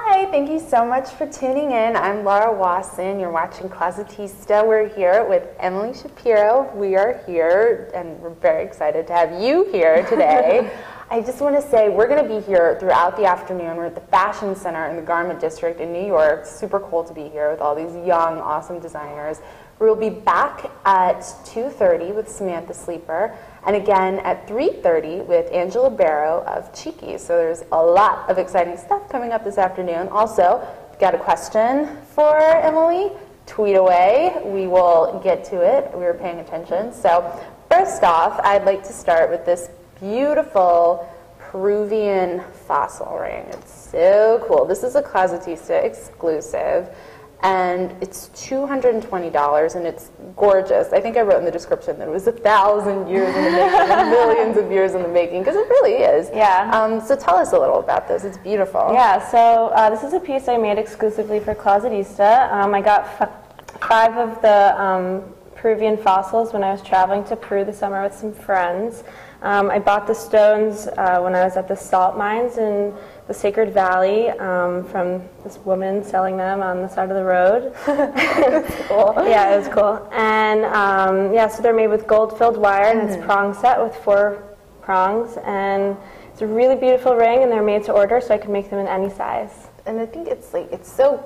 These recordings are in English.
Hi, thank you so much for tuning in. I'm Laura Wasson. You're watching Closetista. We're here with Emilie Shapiro. We are here, and we're very excited to have you here today. I just want to say we're going to be here throughout the afternoon. We're at the Fashion Center in the Garment District in New York. It's super cool to be here with all these young, awesome designers. We'll be back at 2:30 with Samantha Sleeper, and again at 3:30 with Angela Barrow of Cheeky. So there's a lot of exciting stuff coming up this afternoon. Also, if you've got a question for Emilie, tweet away. We will get to it. We were paying attention. So first off, I'd like to start with this beautiful Peruvian fossil ring. It's so cool. This is a Closetista exclusive, and it's $220, and it's gorgeous. I think I wrote in the description that it was 1,000 years in the making, millions of years in the making, because it really is. Yeah. So tell us a little about this. It's beautiful. Yeah, so this is a piece I made exclusively for Closetista. I got 5 of the Peruvian fossils when I was traveling to Peru this summer with some friends. I bought the stones when I was at the salt mines in the Sacred Valley from this woman selling them on the side of the road. Cool. Yeah, it was cool. And yeah, so they're made with gold-filled wire, and it's prong set with 4 prongs. And it's a really beautiful ring, and they're made to order, so I can make them in any size. And I think it's like, it's so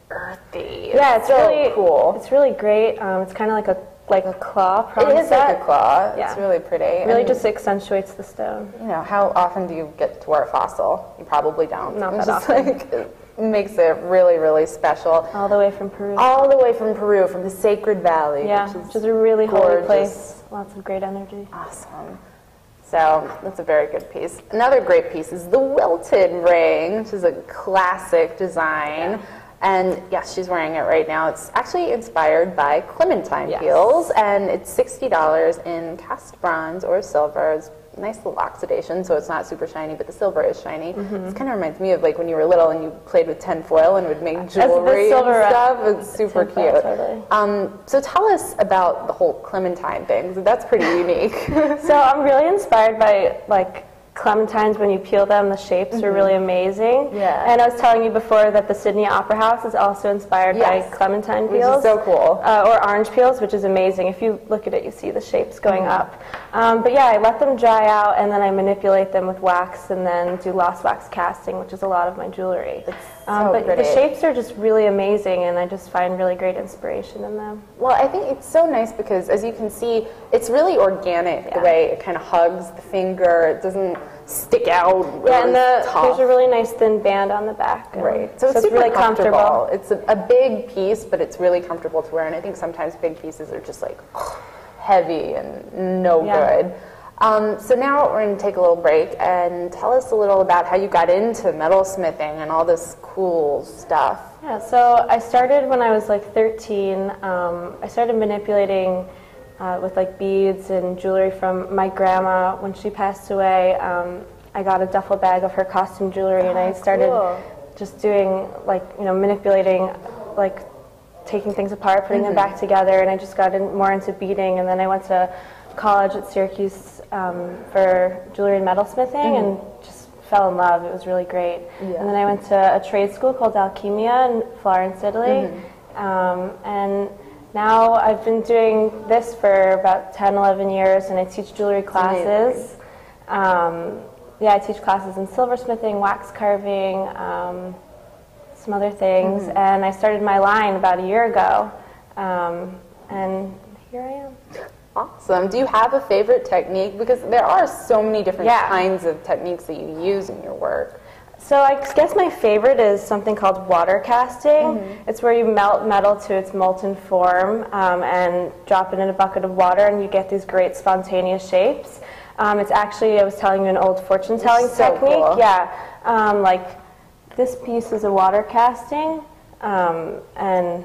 earthy. Yeah, it's so really cool. It's really great. It's kind of like a claw prong It is set. like a claw. Yeah. It's really pretty. It really and, just accentuates the stone. you know, how often do you get to wear a fossil? You probably don't. Not It's that just often. like, it makes it really, really special. All the way from Peru. All the way from Peru, from the Sacred Valley. Yeah, which is a really gorgeous. holy place. Lots of great energy. Awesome. So that's a very good piece. Another great piece is the Wilted ring, which is a classic design. Yeah. And yes, she's wearing it right now. It's actually inspired by clementine peels, and it's $60 in cast bronze or silver. It's nice little oxidation, so it's not super shiny, but the silver is shiny. This kind of reminds me of like when you were little and you played with tin foil and would make jewelry and stuff. It's super cute. Totally. So tell us about the whole clementine thing. That's pretty unique. So I'm really inspired by like clementines. When you peel them, the shapes are really amazing. Yeah. And I was telling you before that the Sydney Opera House is also inspired by clementine peels. Which is so cool. Or orange peels, which is amazing. If you look at it, you see the shapes going up. But yeah, I let them dry out, and then I manipulate them with wax, and then do lost wax casting, which is a lot of my jewelry. But pretty. the shapes are just really amazing, and I just find really great inspiration in them. Well, I think it's so nice because, as you can see, it's really organic, the way it kind of hugs the finger. It doesn't stick out. Yeah, and there's a really nice thin band on the back. Right. So it's super really comfortable. It's a big piece, but it's really comfortable to wear. And I think sometimes big pieces are just like heavy and no good. So now we're going to take a little break and tell us a little about how you got into metalsmithing and all this cool stuff. Yeah, so I started when I was like 13. I started manipulating with like beads and jewelry from my grandma. When she passed away, I got a duffel bag of her costume jewelry, and I started just doing like, you know, manipulating, like taking things apart, putting them back together, and I just got more into beading. And then I went to college at Syracuse for jewelry and metalsmithing, and just fell in love. It was really great. And then I went to a trade school called Alchemia in Florence, Italy, and now I've been doing this for about 10, 11 years, and I teach jewelry classes. Yeah, I teach classes in silversmithing, wax carving, some other things, and I started my line about a year ago, and here I am. Awesome. Do you have a favorite technique? Because there are so many different kinds of techniques that you use in your work. So I guess my favorite is something called water casting. It's where you melt metal to its molten form and drop it in a bucket of water, and you get these great spontaneous shapes. It's actually, I was telling you, an old fortune-telling technique. Cool. Yeah, like this piece is a water casting, and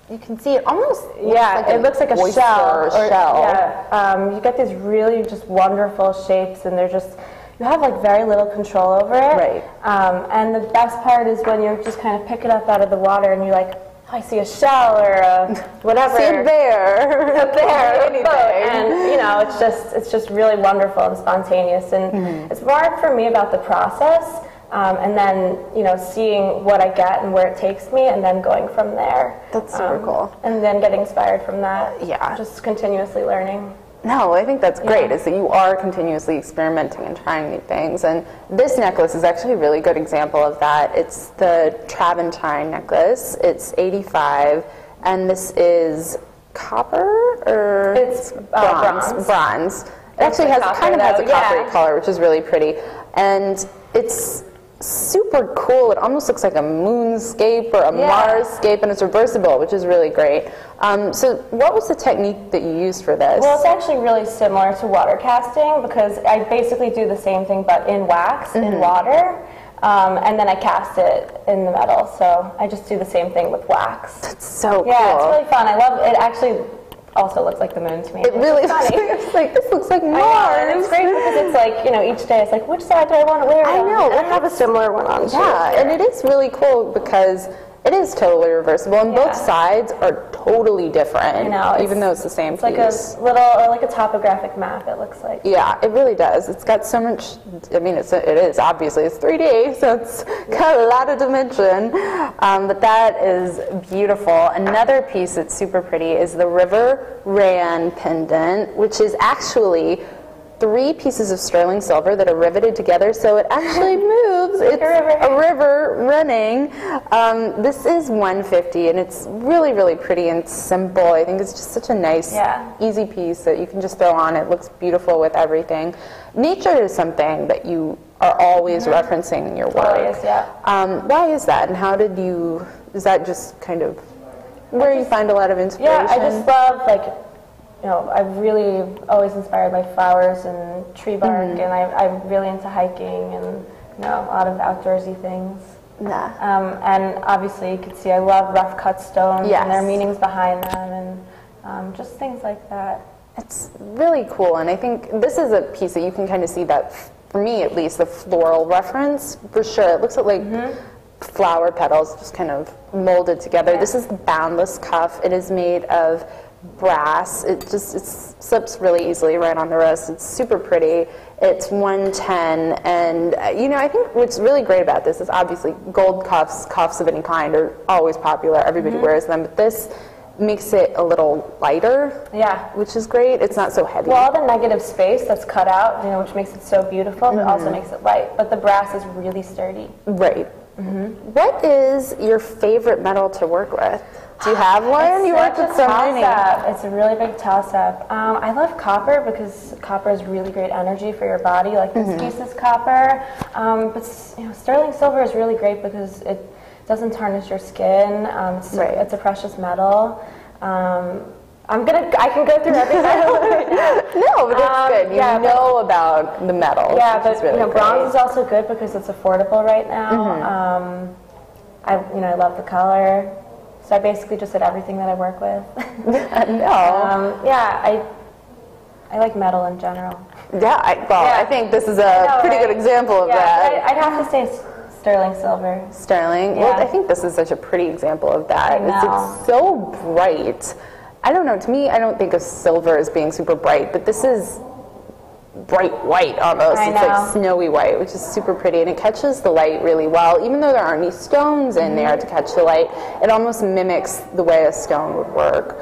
you can see it almost it looks like a shell. shell. You get these really just wonderful shapes, and they're just, you have like very little control over it. Right. And the best part is when you just kind of pick it up out of the water, and you're like, oh, I see a shell or a whatever. See a bear. A bear, anything. And you know, it's just really wonderful and spontaneous. And it's more for me about the process. and then, you know, seeing what I get and where it takes me, and then going from there. That's super cool. And then getting inspired from that. Yeah. Just continuously learning. No, I think that's great, is that you are continuously experimenting and trying new things. And this necklace is actually a really good example of that. It's the Traventine necklace. It's 85, and this is copper or it's bronze. Bronze. It actually has kind of has a coppery color, which is really pretty, and it's super cool. It almost looks like a moonscape or a Marsscape, and it's reversible, which is really great. So what was the technique that you used for this? Well, it's actually really similar to water casting, because I basically do the same thing but in wax, in water, and then I cast it in the metal. So I just do the same thing with wax. That's so cool. Yeah, it's really fun. I love it. Actually also looks like the moon to me. It really looks like, it's like, this looks like Mars. I know, and it's great because it's like, you know, each day it's like, which side do I want to wear? I know. I have a similar one on. Yeah, and it is really cool because it is totally reversible, and both sides are totally different. I know, even though it's the same piece. Like a little, like a topographic map, it looks like. Yeah, it really does. It's got so much, I mean, it is, obviously, it's 3D, so it's got a lot of dimension, but that is beautiful. Another piece that's super pretty is the River Ran pendant, which is actually 3 pieces of sterling silver that are riveted together, so it actually moves. It's a river running. This is $150, and it's really, really pretty and simple. I think it's just such a nice, easy piece that you can just throw on. It looks beautiful with everything. Nature is something that you are always referencing in your work. Always, yeah. Why is that, and how did you, is that just kind of where you find a lot of inspiration? Yeah, I just love, like, you know, I've really always inspired by flowers and tree bark, and I'm really into hiking and, you know, a lot of outdoorsy things. Yeah. And obviously you can see I love rough cut stones and their meanings behind them, and just things like that. It's really cool, and I think this is a piece that you can kind of see that, for me at least, the floral reference, for sure. It looks like flower petals just kind of molded together. This is the boundless cuff. It is made of brass. It slips really easily right on the wrist. It's super pretty. It's 110, and you know, I think what's really great about this is obviously gold cuffs of any kind are always popular. Everybody wears them, but this makes it a little lighter. Yeah, which is great. It's not so heavy. Well, all the negative space that's cut out, you know, which makes it so beautiful, but also makes it light. But the brass is really sturdy. Right. What is your favorite metal to work with? Do you have one? You worked with so many. It's a really big toss-up. I love copper because copper is really great energy for your body. Like this piece is copper, but you know, sterling silver is really great because it doesn't tarnish your skin. It's a precious metal. I can go through every metal right now. No, but it's good. You know about the metal. Yeah, but really you know, bronze is also good because it's affordable right now. I love the color. So I basically just did everything that I work with. I like metal in general. I think this is a pretty good example of that. I'd have to say sterling silver. Sterling? Yeah. Well, I think this is such a pretty example of that. It's so bright. I don't know, to me, I don't think of silver as being super bright, but this is bright white almost. It's like snowy white, which is super pretty, and it catches the light really well. Even though there aren't any stones in there to catch the light, it almost mimics the way a stone would work.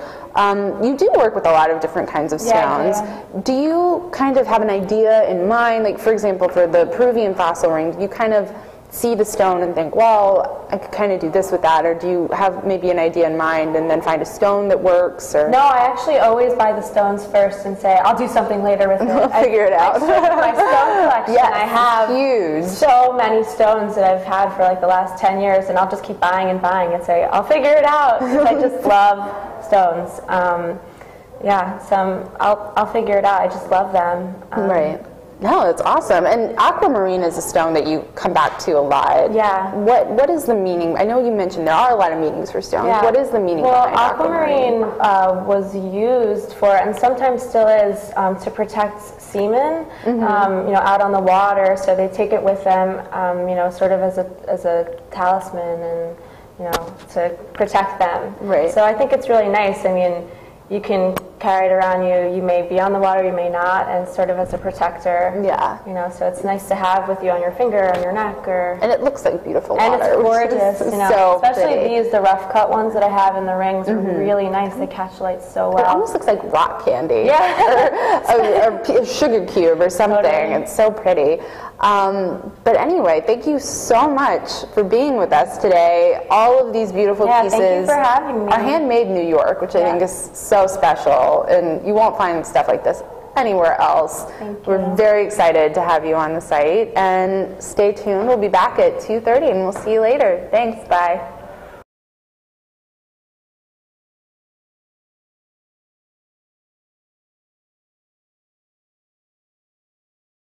You do work with a lot of different kinds of stones. Do you kind of have an idea in mind, like for example, for the Peruvian fossil ring, do you kind of see the stone and think, well, I could kind of do this with that, or do you have maybe an idea in mind and then find a stone that works? Or no, I actually always buy the stones first and say, I'll do something later with it. We'll figure it out. My stone collection, I have huge. So many stones that I've had for like the last 10 years, and I'll just keep buying and buying and say, I'll figure it out, because I just love stones. I'll figure it out. I just love them. Right. No, it's awesome. And aquamarine is a stone that you come back to a lot. Yeah. What is the meaning? I know you mentioned there are a lot of meanings for stones. Yeah. What is the meaning behind aquamarine? Was used for, and sometimes still is, to protect seamen, out on the water. So they take it with them, sort of as a talisman, and to protect them. Right. So I think it's really nice. I mean, you can carry it around you. You may be on the water, you may not, and sort of as a protector. Yeah. You know, so it's nice to have with you on your finger, on your neck, or. And it looks like beautiful water. And it's gorgeous, you know. So especially pretty. these, the rough cut ones that I have in the rings are really nice. They catch light so well. It almost looks like rock candy. Yeah. or a sugar cube or something. Totally. It's so pretty. But anyway, thank you so much for being with us today. All of these beautiful pieces thank you for having me. are handmade in New York, which I think is so special, and you won't find stuff like this anywhere else. Thank you. We're very excited to have you on the site, and stay tuned. We'll be back at 2:30, and we'll see you later. Thanks. Bye.